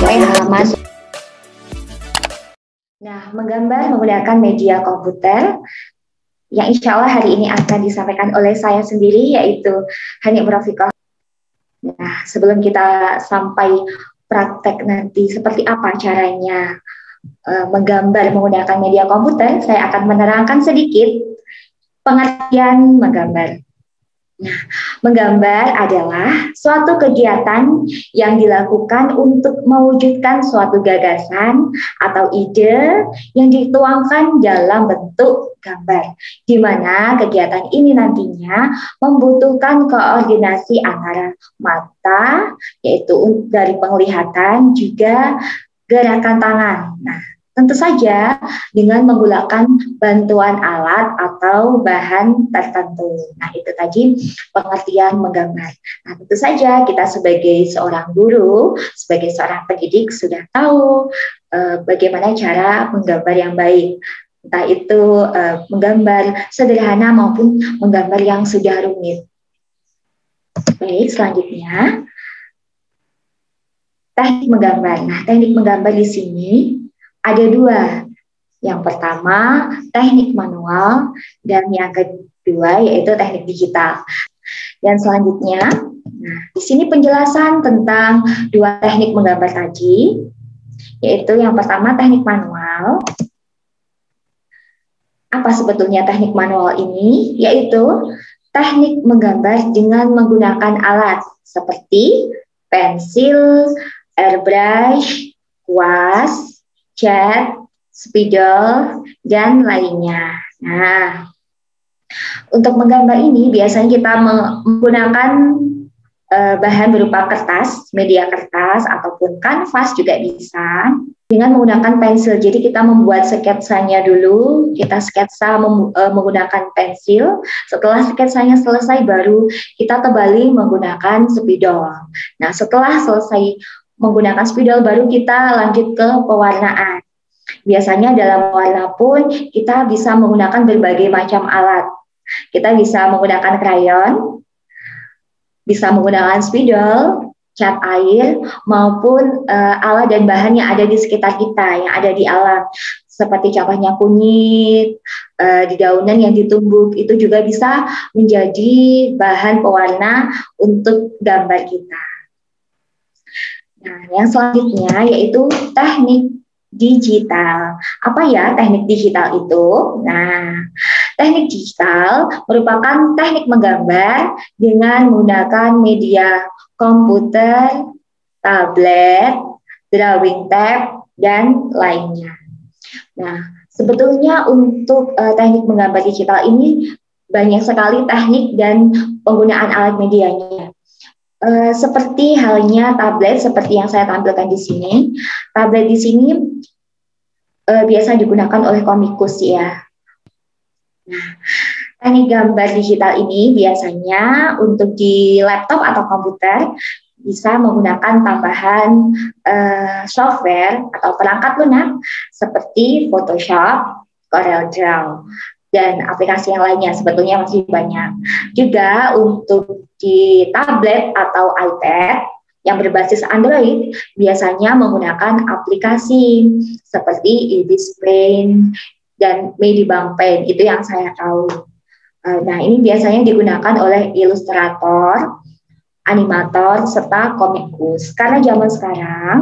sampai halaman. Nah, menggambar menggunakan media komputer yang insya Allah hari ini akan disampaikan oleh saya sendiri, yaitu Hani Murafiqah. Nah, sebelum kita sampai praktek nanti seperti apa caranya menggambar menggunakan media komputer, saya akan menerangkan sedikit pengertian menggambar. Nah, menggambar adalah suatu kegiatan yang dilakukan untuk mewujudkan suatu gagasan atau ide yang dituangkan dalam bentuk gambar, di mana kegiatan ini nantinya membutuhkan koordinasi antara mata, yaitu dari penglihatan, juga gerakan tangan. Nah, tentu saja dengan menggunakan bantuan alat atau bahan tertentu. Nah, itu tadi pengertian menggambar. Nah, tentu saja kita sebagai seorang guru, sebagai seorang pendidik sudah tahu bagaimana cara menggambar yang baik. Entah itu menggambar sederhana maupun menggambar yang sudah rumit. Baik, selanjutnya teknik menggambar. Nah, teknik menggambar di sini ada dua. Yang pertama, teknik manual, dan yang kedua yaitu teknik digital. Dan selanjutnya, nah, di sini penjelasan tentang dua teknik menggambar tadi, yaitu yang pertama teknik manual. Apa sebetulnya teknik manual ini? Yaitu teknik menggambar dengan menggunakan alat seperti pensil, airbrush, kuas, cat, spidol, dan lainnya. Nah, untuk menggambar ini biasanya kita menggunakan bahan berupa kertas, media kertas, ataupun kanvas juga bisa, dengan menggunakan pensil. Jadi kita membuat sketsanya dulu, kita sketsa menggunakan pensil. Setelah sketsanya selesai, baru kita tebali menggunakan spidol. Nah, setelah selesai menggunakan spidol, baru kita lanjut ke pewarnaan. Biasanya dalam warna pun kita bisa menggunakan berbagai macam alat. Kita bisa menggunakan krayon, bisa menggunakan spidol, cat air, maupun alat dan bahan yang ada di sekitar kita, yang ada di alam. Seperti contohnya kunyit, dedaunan yang ditumbuk, itu juga bisa menjadi bahan pewarna untuk gambar kita. Nah, yang selanjutnya yaitu teknik digital. Apa ya teknik digital itu? Nah, teknik digital merupakan teknik menggambar dengan menggunakan media komputer, tablet, drawing tab, dan lainnya. Nah, sebetulnya untuk teknik menggambar digital ini banyak sekali teknik dan penggunaan alat medianya. Seperti halnya tablet, seperti yang saya tampilkan di sini. Tablet di sini biasa digunakan oleh komikus ya. Nah, teknik gambar digital ini biasanya untuk di laptop atau komputer bisa menggunakan tambahan software atau perangkat lunak seperti Photoshop, CorelDRAW, dan aplikasi yang lainnya sebetulnya masih banyak. Juga untuk di tablet atau iPad yang berbasis Android biasanya menggunakan aplikasi seperti Ibis Paint dan Medibang Paint, itu yang saya tahu. Nah, ini biasanya digunakan oleh ilustrator, animator, serta komikus. Karena zaman sekarang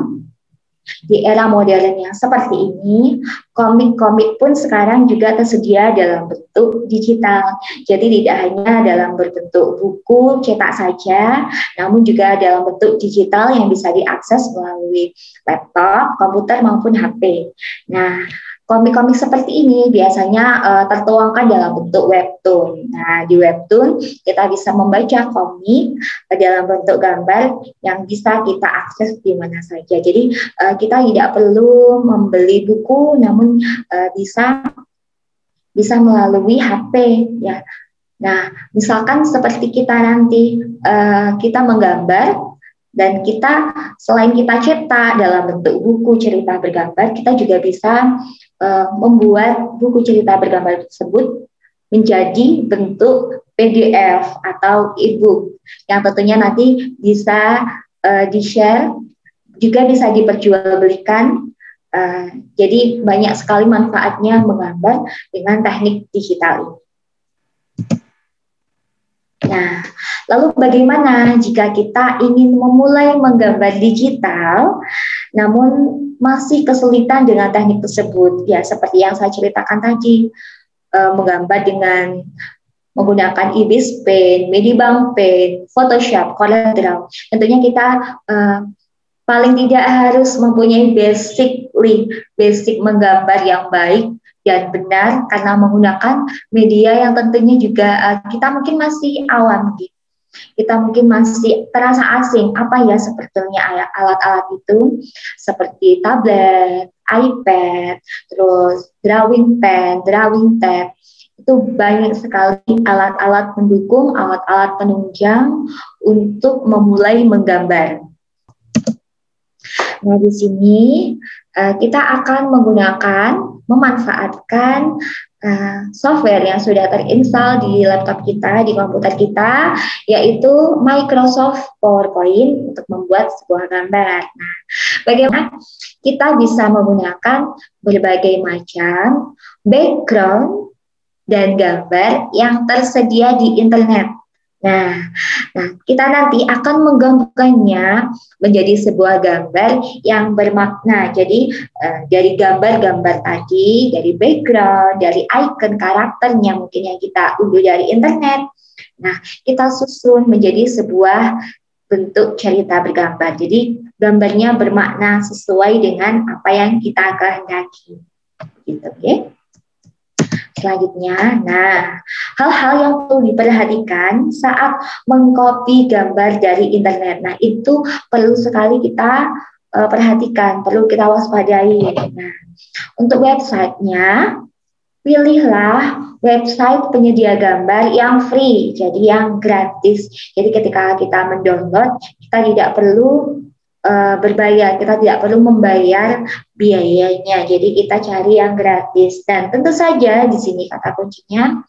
di era modern yang seperti ini, komik-komik pun sekarang juga tersedia dalam bentuk digital. Jadi tidak hanya dalam berbentuk buku cetak saja, namun juga dalam bentuk digital yang bisa diakses melalui laptop, komputer maupun HP. Nah, komik-komik seperti ini biasanya tertuangkan dalam bentuk webtoon. Nah, di webtoon kita bisa membaca komik dalam bentuk gambar yang bisa kita akses di mana saja. Jadi kita tidak perlu membeli buku, namun bisa melalui HP ya. Nah, misalkan seperti kita nanti kita menggambar, dan kita selain kita cetak dalam bentuk buku cerita bergambar, kita juga bisa membuat buku cerita bergambar tersebut menjadi bentuk PDF atau e-book yang tentunya nanti bisa di-share juga bisa diperjualbelikan. Jadi banyak sekali manfaatnya menggambar dengan teknik digital ini. Nah, lalu bagaimana jika kita ingin memulai menggambar digital, namun masih kesulitan dengan teknik tersebut? Ya, seperti yang saya ceritakan tadi, menggambar dengan menggunakan Ibis Paint, Medibank Paint, Photoshop, CorelDRAW. Tentunya kita paling tidak harus mempunyai basic menggambar yang baik dan benar karena menggunakan media yang tentunya juga kita mungkin masih awam gitu. Kita mungkin masih terasa asing apa ya sebetulnya alat-alat itu seperti tablet, iPad, terus drawing pen, drawing tab. Itu banyak sekali alat-alat pendukung, alat-alat penunjang untuk memulai menggambar. Nah, di sini kita akan memanfaatkan software yang sudah terinstall di laptop kita, di komputer kita, yaitu Microsoft PowerPoint untuk membuat sebuah gambar. Nah, bagaimana kita bisa menggunakan berbagai macam background dan gambar yang tersedia di internet. Nah, kita nanti akan menggabungkannya menjadi sebuah gambar yang bermakna. Jadi dari gambar-gambar tadi, dari background, dari icon karakternya mungkin yang kita unduh dari internet. Nah, kita susun menjadi sebuah bentuk cerita bergambar. Jadi gambarnya bermakna sesuai dengan apa yang kita kehendaki. Gitu, ya. Selanjutnya, hal-hal yang perlu diperhatikan saat mengcopy gambar dari internet. Nah, itu perlu sekali kita perhatikan, perlu kita waspadai. Nah, untuk websitenya, pilihlah website penyedia gambar yang free, jadi yang gratis. Jadi ketika kita mendownload, kita tidak perlu berbayar, kita tidak perlu membayar biayanya. Jadi kita cari yang gratis dan tentu saja di sini kata kuncinya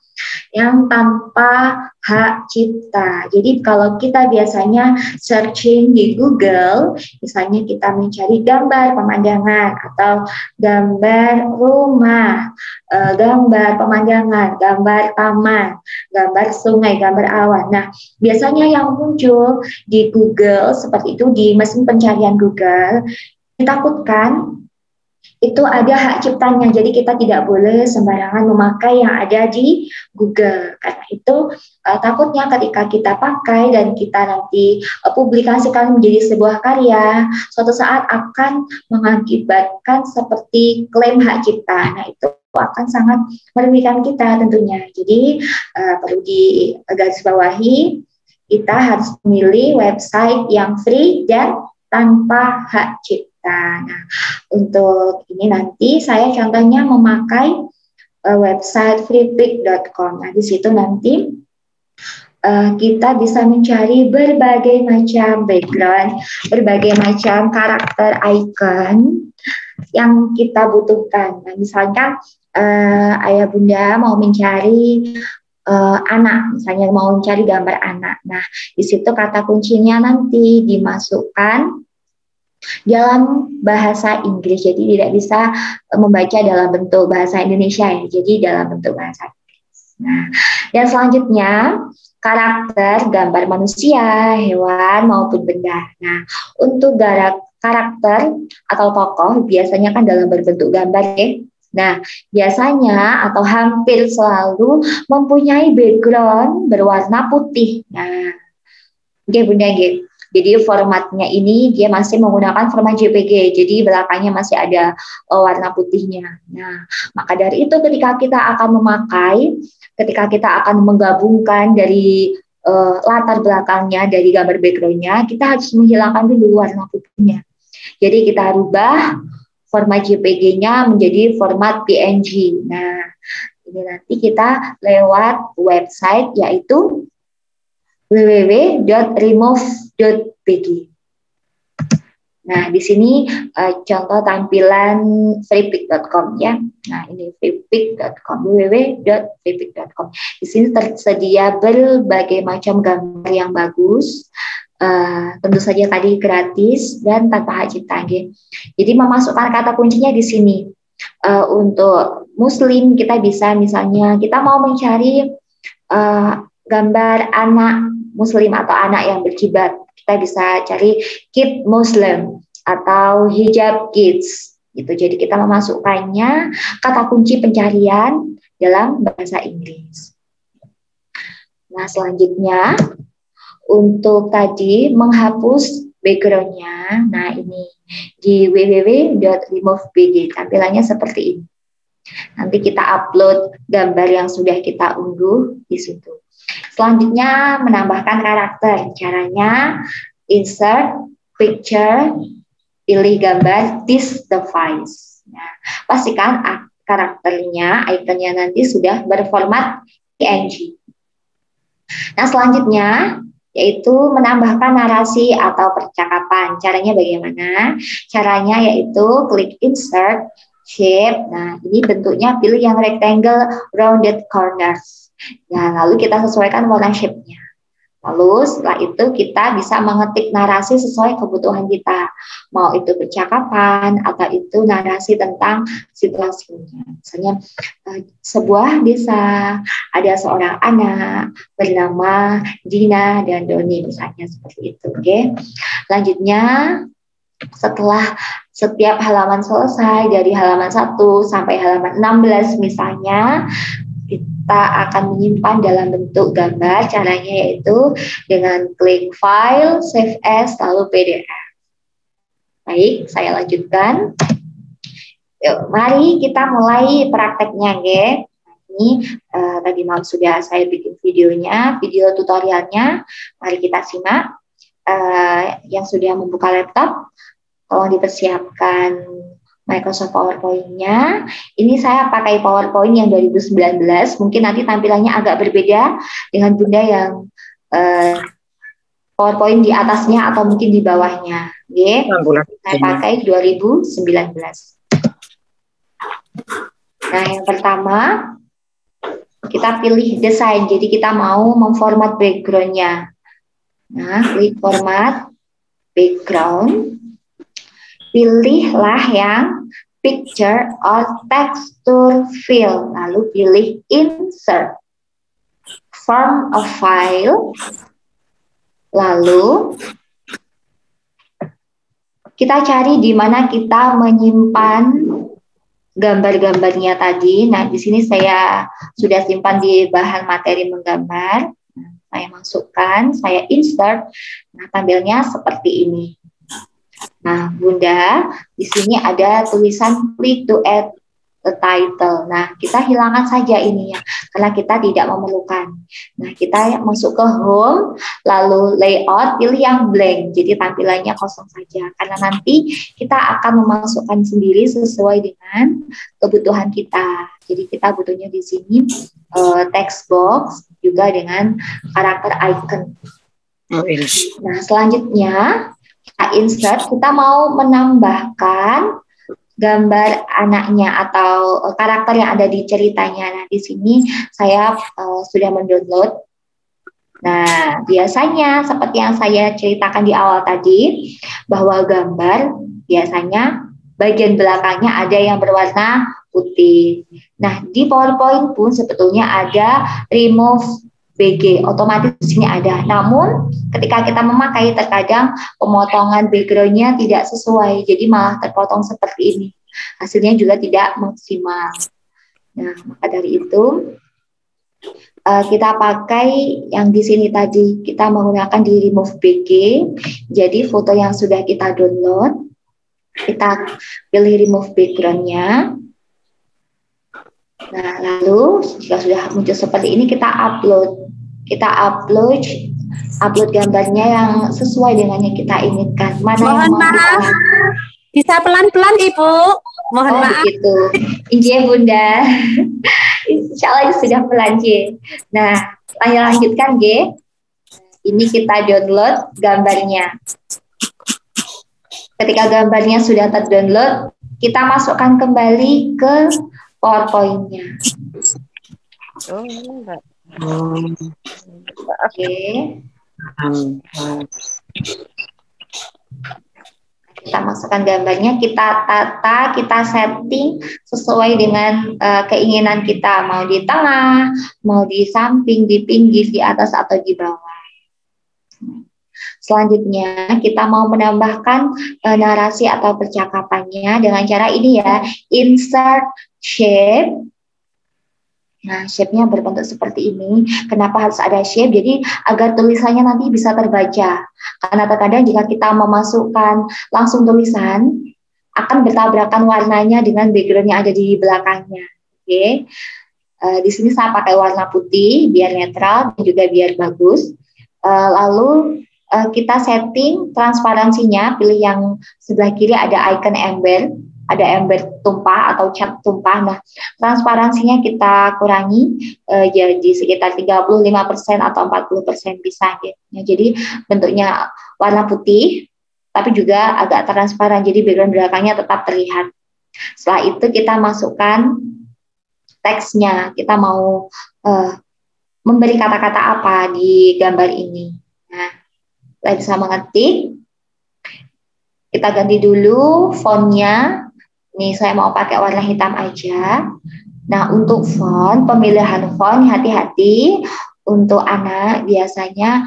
yang tanpa hak cipta. Jadi kalau kita biasanya searching di Google, misalnya kita mencari gambar pemandangan atau gambar rumah, gambar pemandangan, gambar taman, gambar sungai, gambar awan. Nah, biasanya yang muncul di Google seperti itu di mesin pencarian Google, ditakutkan itu ada hak ciptanya, jadi kita tidak boleh sembarangan memakai yang ada di Google. Karena itu takutnya ketika kita pakai dan kita nanti publikasikan menjadi sebuah karya, suatu saat akan mengakibatkan seperti klaim hak cipta. Nah, itu akan sangat merugikan kita tentunya. Jadi perlu digarisbawahi, kita harus memilih website yang free dan tanpa hak cipta. Nah, untuk ini nanti saya contohnya memakai website freepik.com. Nah, di situ nanti kita bisa mencari berbagai macam background, berbagai macam karakter icon yang kita butuhkan. Nah, misalkan ayah bunda mau mencari anak, misalnya mau mencari gambar anak. Nah, di situ kata kuncinya nanti dimasukkan dalam bahasa Inggris, jadi tidak bisa membaca dalam bentuk bahasa Indonesia ya, jadi dalam bentuk bahasa Inggris. Nah, dan selanjutnya karakter gambar manusia, hewan maupun benda. Nah, untuk karakter atau tokoh biasanya kan dalam berbentuk gambar ya. Nah, biasanya atau hampir selalu mempunyai background berwarna putih. Nah, oke bunda gitu. Jadi formatnya ini dia masih menggunakan format JPG, jadi belakangnya masih ada warna putihnya. Nah, maka dari itu ketika kita akan menggabungkan dari latar belakangnya, dari gambar backgroundnya, kita harus menghilangkan dulu warna putihnya. Jadi kita rubah format JPG-nya menjadi format PNG. Nah, ini nanti kita lewat website yaitu www.remove.pg. Nah, di sini contoh tampilan freepik.com ya. Nah, ini freepik.com, www.freepik.com. Di sini tersedia berbagai macam gambar yang bagus, Tentu saja tadi gratis dan tanpa hak cipta. Jadi memasukkan kata kuncinya di sini. Untuk Muslim kita bisa misalnya kita mau mencari gambar anak Muslim atau anak yang berjilbab, kita bisa cari kid Muslim atau hijab kids. Gitu. Jadi kita memasukkannya kata kunci pencarian dalam bahasa Inggris. Nah selanjutnya untuk tadi menghapus backgroundnya, nah ini di www.removebg tampilannya seperti ini. Nanti kita upload gambar yang sudah kita unduh di situ. Selanjutnya menambahkan karakter. Caranya insert picture, pilih gambar this device. Nah, pastikan karakternya, ikonnya nanti sudah berformat PNG. Nah, selanjutnya yaitu menambahkan narasi atau percakapan. Caranya bagaimana? Caranya yaitu klik insert, shape. Nah, ini bentuknya pilih yang rectangle rounded corners. Nah, lalu kita sesuaikan warna shape-nya. Lalu setelah itu kita bisa mengetik narasi sesuai kebutuhan kita. Mau itu percakapan atau itu narasi tentang situasinya. Misalnya sebuah desa, ada seorang anak bernama Dina dan Doni misalnya seperti itu. Oke. Selanjutnya setelah setiap halaman selesai dari halaman 1 sampai halaman 16 misalnya, kita akan menyimpan dalam bentuk gambar. Caranya yaitu dengan klik file, save as, lalu PDF. Baik, saya lanjutkan. Yuk, mari kita mulai prakteknya, guys. Ini tadi malam sudah saya bikin videonya, video tutorialnya. Mari kita simak. Yang sudah membuka laptop, tolong dipersiapkan Microsoft PowerPoint-nya. Ini saya pakai PowerPoint yang 2019. Mungkin nanti tampilannya agak berbeda dengan Bunda yang PowerPoint di atasnya atau mungkin di bawahnya. Oke, saya pakai 2019. Nah, yang pertama kita pilih desain. Jadi kita mau memformat background-nya. Nah, klik format background. Pilihlah yang picture or texture fill, lalu pilih insert, form a file, lalu kita cari di mana kita menyimpan gambar-gambarnya tadi. Nah, di sini saya sudah simpan di bahan materi menggambar. Saya masukkan, saya insert. Nah, tampilnya seperti ini. Nah, Bunda, di sini ada tulisan click to add the title. Nah, kita hilangkan saja ini ya, karena kita tidak memerlukan. Nah, kita masuk ke home, lalu layout, pilih yang blank. Jadi tampilannya kosong saja, karena nanti kita akan memasukkan sendiri sesuai dengan kebutuhan kita. Jadi kita butuhnya di sini text box juga dengan karakter icon. Nah, selanjutnya kita insert, kita mau menambahkan gambar anaknya atau karakter yang ada di ceritanya. Nah, di sini saya sudah mendownload. Nah, biasanya seperti yang saya ceritakan di awal tadi, bahwa gambar biasanya bagian belakangnya ada yang berwarna putih. Nah, di PowerPoint pun sebetulnya ada remove BG, otomatis di sini ada. Namun ketika kita memakai terkadang pemotongan backgroundnya tidak sesuai, jadi malah terpotong seperti ini. Hasilnya juga tidak maksimal. Nah, maka dari itu kita pakai yang di sini tadi, kita menggunakan di remove BG. Jadi foto yang sudah kita download, kita pilih remove backgroundnya. Nah, lalu jika sudah muncul seperti ini, kita upload. Kita upload gambarnya yang sesuai dengan yang kita inginkan. Mana mohon yang mau maaf, kita... bisa pelan-pelan Ibu. Mohon maaf. Begitu. Iya Bunda. Insya Allah sudah pelan J. Nah, saya lanjutkan G. Ini kita download gambarnya. Ketika gambarnya sudah terdownload, kita masukkan kembali ke PowerPoint-nya. Oke. Kita masukkan gambarnya, kita tata, kita setting sesuai dengan keinginan kita, mau di tengah, mau di samping, di pinggir, di atas atau di bawah. Selanjutnya kita mau menambahkan narasi atau percakapannya dengan cara ini ya, insert shape. Nah, shape-nya berbentuk seperti ini. Kenapa harus ada shape? Jadi agar tulisannya nanti bisa terbaca. Karena terkadang jika kita memasukkan langsung tulisan, akan bertabrakan warnanya dengan background yang ada di belakangnya. Oke. Di sini saya pakai warna putih biar netral dan juga biar bagus. Lalu kita setting transparansinya, pilih yang sebelah kiri ada icon ember. Ada ember tumpah atau cat tumpah. Nah, transparansinya kita kurangi jadi sekitar 35% atau 40% bisa ya. Jadi bentuknya warna putih tapi juga agak transparan, jadi background belakangnya tetap terlihat. Setelah itu kita masukkan teksnya. Kita mau memberi kata-kata apa di gambar ini. Nah, kita bisa mengetik. Kita ganti dulu fontnya. Nih saya mau pakai warna hitam aja. Nah, untuk font, pemilihan font hati-hati. Untuk anak biasanya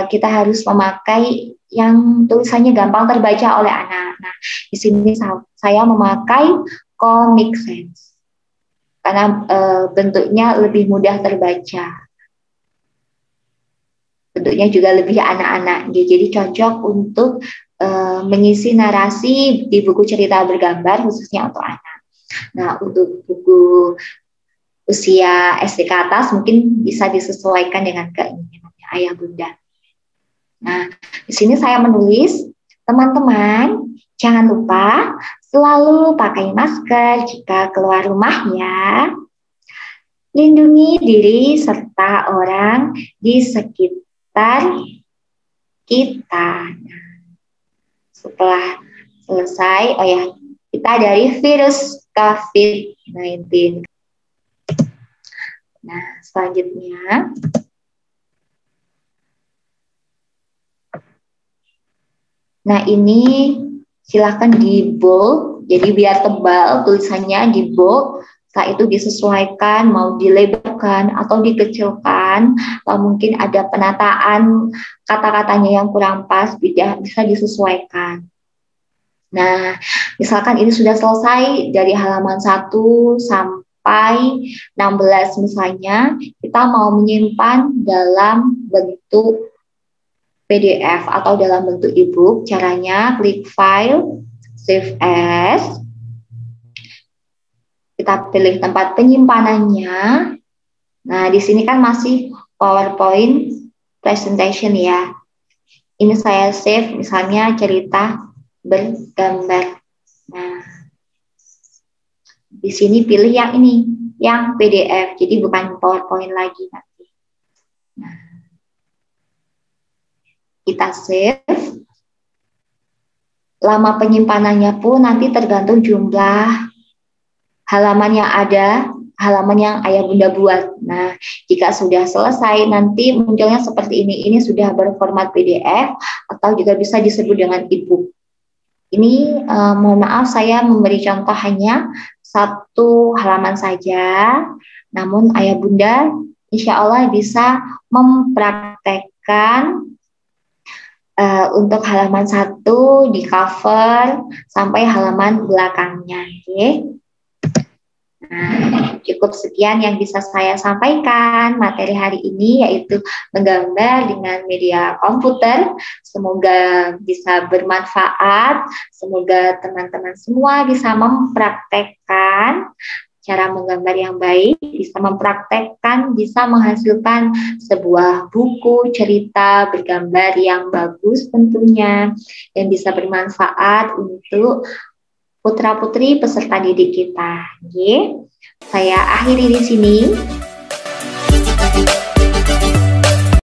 kita harus memakai yang tulisannya gampang terbaca oleh anak. Nah, di sini saya memakai Comic Sans karena bentuknya lebih mudah terbaca. Bentuknya juga lebih anak-anak, jadi cocok untuk mengisi narasi di buku cerita bergambar khususnya untuk anak. Nah, untuk buku usia SD ke atas mungkin bisa disesuaikan dengan keinginannya ayah bunda. Nah, di sini saya menulis, teman-teman jangan lupa selalu pakai masker jika keluar rumah ya. Lindungi diri serta orang di sekitar kita. Nah, setelah selesai, oh ya, kita dari virus COVID-19. Nah, selanjutnya ini silahkan di bold, jadi biar tebal tulisannya di bold. Setelah itu disesuaikan, mau dilebarkan atau dikecilkan, atau mungkin ada penataan kata-katanya yang kurang pas, bisa disesuaikan. Nah, misalkan ini sudah selesai dari halaman 1 sampai 16 misalnya, kita mau menyimpan dalam bentuk PDF atau dalam bentuk e-book. Caranya klik file, save as. Kita pilih tempat penyimpanannya. Nah, di sini kan masih PowerPoint presentation ya. Ini saya save misalnya cerita bergambar. Nah, di sini pilih yang ini, yang PDF. Jadi bukan PowerPoint lagi nanti. Nah, kita save. Lama penyimpanannya pun nanti tergantung jumlah halaman yang ada, halaman yang ayah bunda buat. Nah, jika sudah selesai nanti munculnya seperti ini sudah berformat PDF atau juga bisa disebut dengan e-book. Ini mohon maaf saya memberi contoh hanya 1 halaman saja, namun ayah bunda insya Allah bisa mempraktekkan untuk halaman 1 di cover sampai halaman belakangnya. Okay? Nah, cukup sekian yang bisa saya sampaikan materi hari ini, yaitu menggambar dengan media komputer. Semoga bisa bermanfaat, semoga teman-teman semua bisa mempraktekkan cara menggambar yang baik, bisa mempraktekkan, bisa menghasilkan sebuah buku cerita bergambar yang bagus tentunya, dan bisa bermanfaat untuk putra-putri peserta didik kita. Saya akhiri di sini.